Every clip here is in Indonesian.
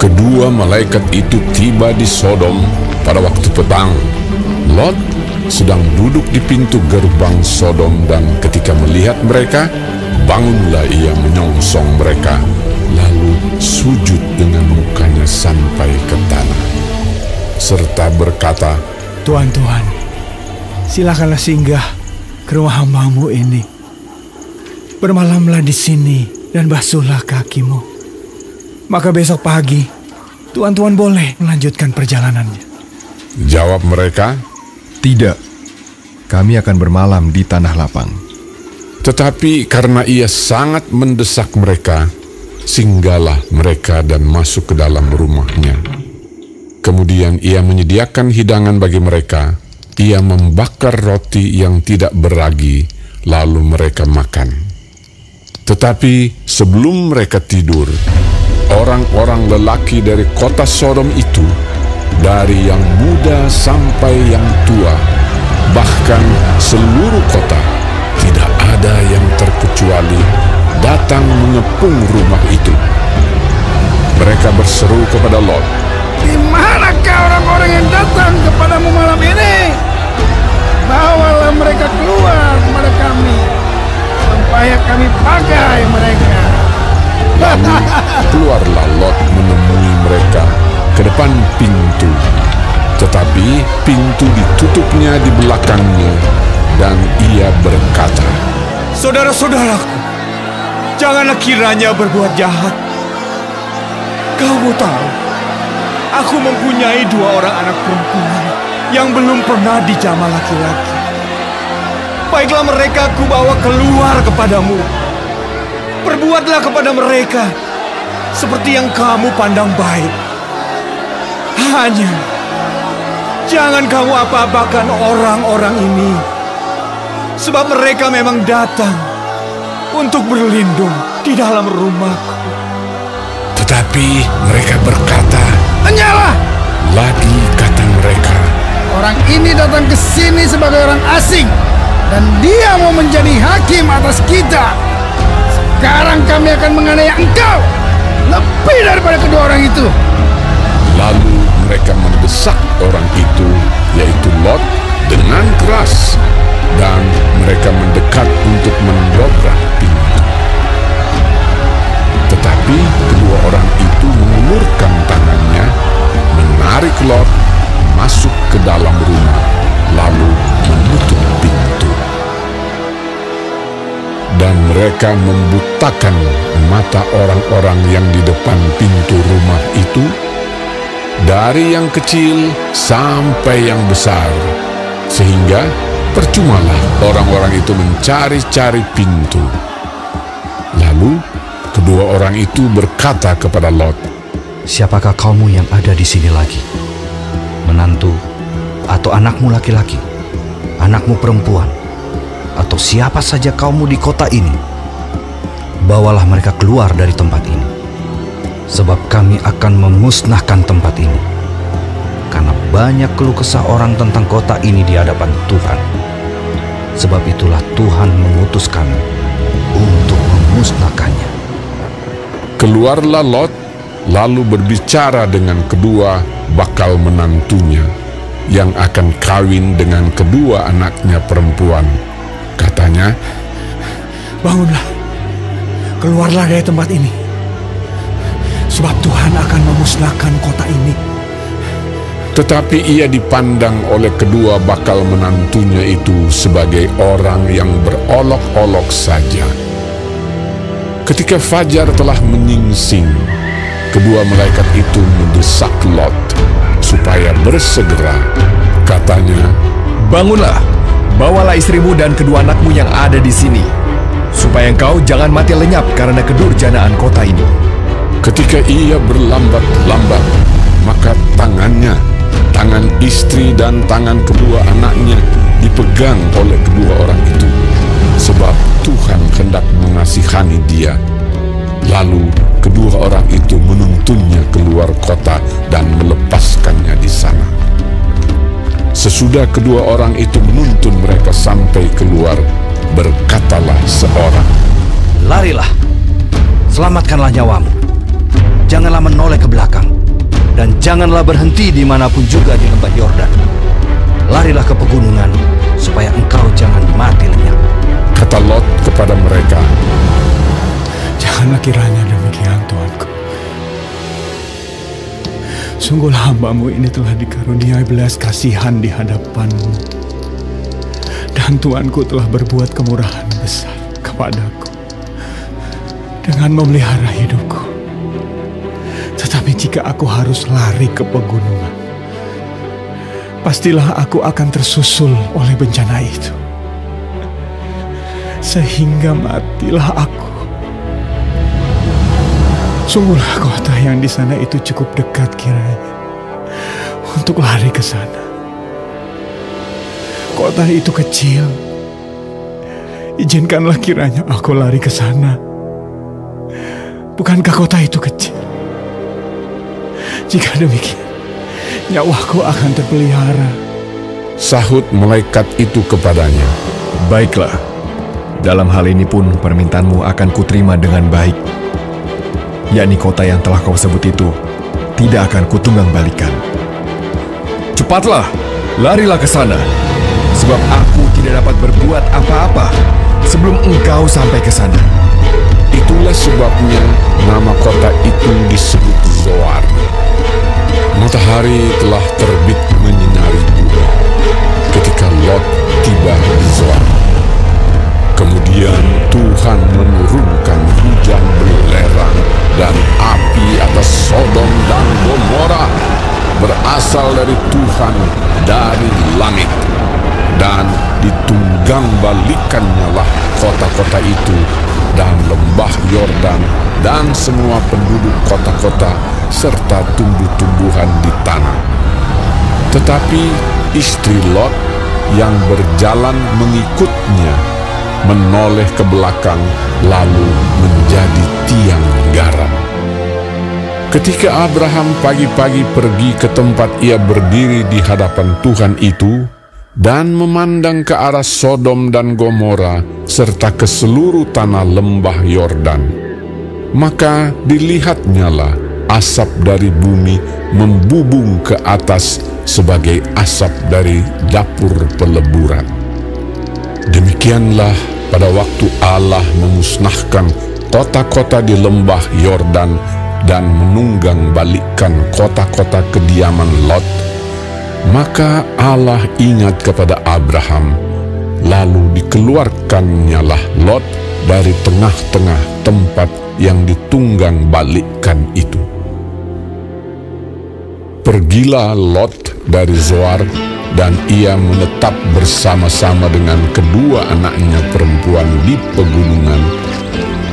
Kedua malaikat itu tiba di Sodom pada waktu petang. Lot sedang duduk di pintu gerbang Sodom, dan ketika melihat mereka, bangunlah ia menyongsong mereka, lalu sujud dengan mukanya sampai ke tanah, serta berkata, Tuhan, silakanlah singgah ke rumah hamba-Mu ini. Bermalamlah di sini dan basuhlah kakimu. Maka besok pagi, Tuhan boleh melanjutkan perjalanannya. Jawab mereka, Tidak, kami akan bermalam di tanah lapang. tetapi karena ia sangat mendesak mereka, singgahlah mereka dan masuk ke dalam rumahnya. Kemudian ia menyediakan hidangan bagi mereka. Ia membakar roti yang tidak beragi, lalu mereka makan. Tetapi sebelum mereka tidur, orang-orang lelaki dari kota Sodom itu, dari yang muda sampai yang tua, bahkan seluruh kota, tidak ada yang terkecuali, datang mengepung rumah itu. Mereka berseru kepada Lot, Di manakah orang-orang yang datang kepadamu malam ini? Bawalah mereka keluar kepada kami, supaya kami pakai mereka. Lalu keluarlah Lot menemui mereka ke depan pintu, tetapi pintu ditutupnya di belakangnya, dan ia berkata, Saudara-saudaraku, janganlah kiranya berbuat jahat. Kamu tahu, aku mempunyai 2 orang anak perempuan yang belum pernah dijamah laki-laki. Baiklah mereka aku bawa keluar kepadamu. Perbuatlah kepada mereka seperti yang kamu pandang baik. Hanya jangan kamu apa-apakan orang-orang ini, sebab mereka memang datang untuk berlindung di dalam rumahku. tetapi mereka berkata, Hanyalah, lagi kata mereka, orang ini datang ke sini sebagai orang asing, dan dia mau menjadi hakim atas kita. Sekarang kami akan menganiaya engkau lebih daripada kedua orang itu. lalu mereka mendesak orang itu, yaitu Lot, dengan keras, dan mereka mendekat untuk mendobrak pintu. Tetapi kedua orang itu mengulurkan tangannya, menarik Lot masuk ke dalam rumah, lalu menutup pintu. Dan mereka membutakan mata orang-orang yang di depan pintu rumah itu, dari yang kecil sampai yang besar, sehingga percumalah orang-orang itu mencari-cari pintu. Lalu kedua orang itu berkata kepada Lot, Siapakah kamu yang ada di sini lagi? Menantu atau anakmu laki-laki, anakmu perempuan, atau siapa saja kamu di kota ini? Bawalah mereka keluar dari tempat ini, sebab kami akan memusnahkan tempat ini. Karena banyak keluh kesah orang tentang kota ini di hadapan Tuhan. Sebab itulah Tuhan mengutus kami untuk memusnahkannya. keluarlah Lot, lalu berbicara dengan kedua bakal menantunya, yang akan kawin dengan kedua anaknya perempuan. Katanya, Bangunlah, keluarlah dari tempat ini, sebab Tuhan akan memusnahkan kota ini. tetapi ia dipandang oleh kedua bakal menantunya itu sebagai orang yang berolok-olok saja. Ketika fajar telah menyingsing, kedua malaikat itu mendesak Lot supaya bersegera. Katanya, Bangunlah, bawalah istrimu dan kedua anakmu yang ada di sini, supaya engkau jangan mati lenyap karena kedurjanaan kota ini. ketika ia berlambat-lambat, maka tangan istri dan tangan kedua anaknya dipegang oleh kedua orang itu, sebab Tuhan hendak mengasihani dia. Lalu kedua orang itu menuntunnya keluar kota dan melepaskannya di sana. Sesudah kedua orang itu menuntun mereka sampai keluar, berkatalah seorang, Larilah, selamatkanlah nyawamu. Janganlah menoleh ke belakang. janganlah berhenti dimanapun juga di lembah Yordan. Larilah ke pegunungan, supaya engkau jangan mati lenyap. Kata Lot kepada mereka, Janganlah kiranya demikian, Tuanku. Sungguhlah hamba-Mu ini telah dikaruniai belas kasihan di hadapan-Mu. Dan Tuanku telah berbuat kemurahan besar kepadaku dengan memelihara hidupku. Tetapi jika aku harus lari ke pegunungan, pastilah aku akan tersusul oleh bencana itu, sehingga matilah aku. Sungguhlah kota yang di sana itu cukup dekat kiranya untuk lari ke sana. Kota itu kecil. Izinkanlah kiranya aku lari ke sana. Bukankah kota itu kecil? Jika demikian, nyawaku akan terpelihara. sahut malaikat itu kepadanya, Baiklah, dalam hal ini pun permintaanmu akan kuterima dengan baik. Yakni kota yang telah kau sebut itu tidak akan kutunggang balikan. Cepatlah, larilah ke sana, sebab aku tidak dapat berbuat apa-apa sebelum engkau sampai ke sana. Itulah sebabnya nama kota itu disebut Zoar. Matahari telah terbit menyinari bumi ketika Lot tiba di Zoar. Kemudian Tuhan menurunkan hujan belerang dan api atas Sodom dan Gomora, berasal dari Tuhan dari langit. Dan ditunggang balikannya lah kota-kota itu dan lembah Yordan dan semua penduduk kota-kota serta tumbuh-tumbuhan di tanah. Tetapi istri Lot yang berjalan mengikutnya menoleh ke belakang lalu menjadi tiang garam. Ketika Abraham pagi-pagi pergi ke tempat ia berdiri di hadapan Tuhan itu dan memandang ke arah Sodom dan Gomora serta ke seluruh tanah lembah Yordan, maka dilihatnyalah asap dari bumi membubung ke atas sebagai asap dari dapur peleburan. Demikianlah pada waktu Allah memusnahkan kota-kota di lembah Yordan dan menunggang balikkan kota-kota kediaman Lot, maka Allah ingat kepada Abraham, lalu dikeluarkannyalah Lot dari tengah-tengah tempat yang ditunggang balikkan itu. Pergilah Lot dari Zoar, dan ia menetap bersama-sama dengan kedua anaknya perempuan di pegunungan,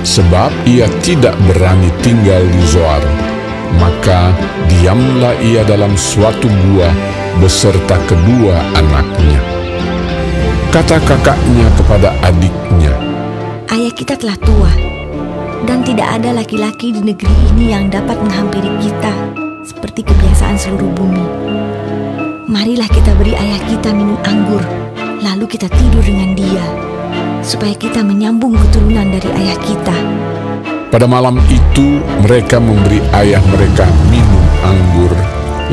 sebab ia tidak berani tinggal di Zoar. Maka diamlah ia dalam suatu gua beserta kedua anaknya. Kata kakaknya kepada adiknya, Ayah kita telah tua, dan tidak ada laki-laki di negeri ini yang dapat menghampiri kita seperti kebiasaan seluruh bumi. Marilah kita beri ayah kita minum anggur, lalu kita tidur dengan dia, supaya kita menyambung keturunan dari ayah kita. pada malam itu mereka memberi ayah mereka minum anggur.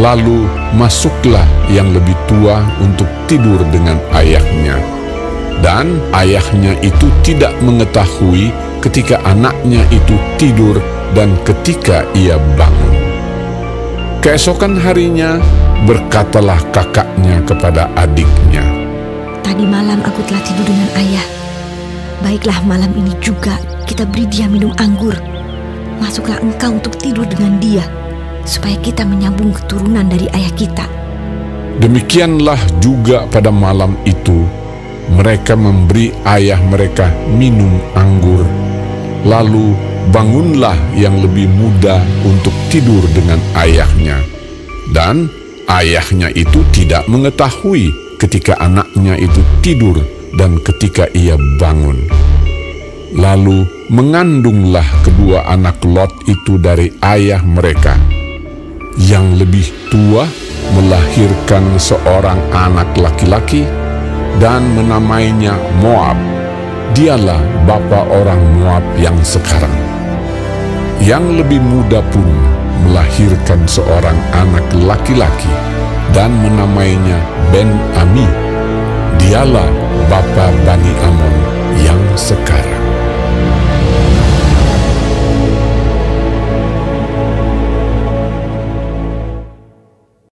Lalu masuklah yang lebih tua untuk tidur dengan ayahnya. Dan ayahnya itu tidak mengetahui ketika anaknya itu tidur dan ketika ia bangun. Keesokan harinya berkatalah kakaknya kepada adiknya, Tadi malam aku telah tidur dengan ayah. Baiklah, malam ini juga kita beri dia minum anggur. Masuklah engkau untuk tidur dengan dia, supaya kita menyambung keturunan dari ayah kita. Demikianlah juga pada malam itu mereka memberi ayah mereka minum anggur. Lalu bangunlah yang lebih muda untuk tidur dengan ayahnya. Dan ayahnya itu tidak mengetahui ketika anaknya itu tidur dan ketika ia bangun. Lalu mengandunglah kedua anak Lot itu dari ayah mereka. Yang lebih tua melahirkan seorang anak laki-laki dan menamainya Moab. Dialah bapa orang Moab yang sekarang. Yang lebih muda pun melahirkan seorang anak laki-laki dan menamainya Ben Ami. Dialah bapa Bani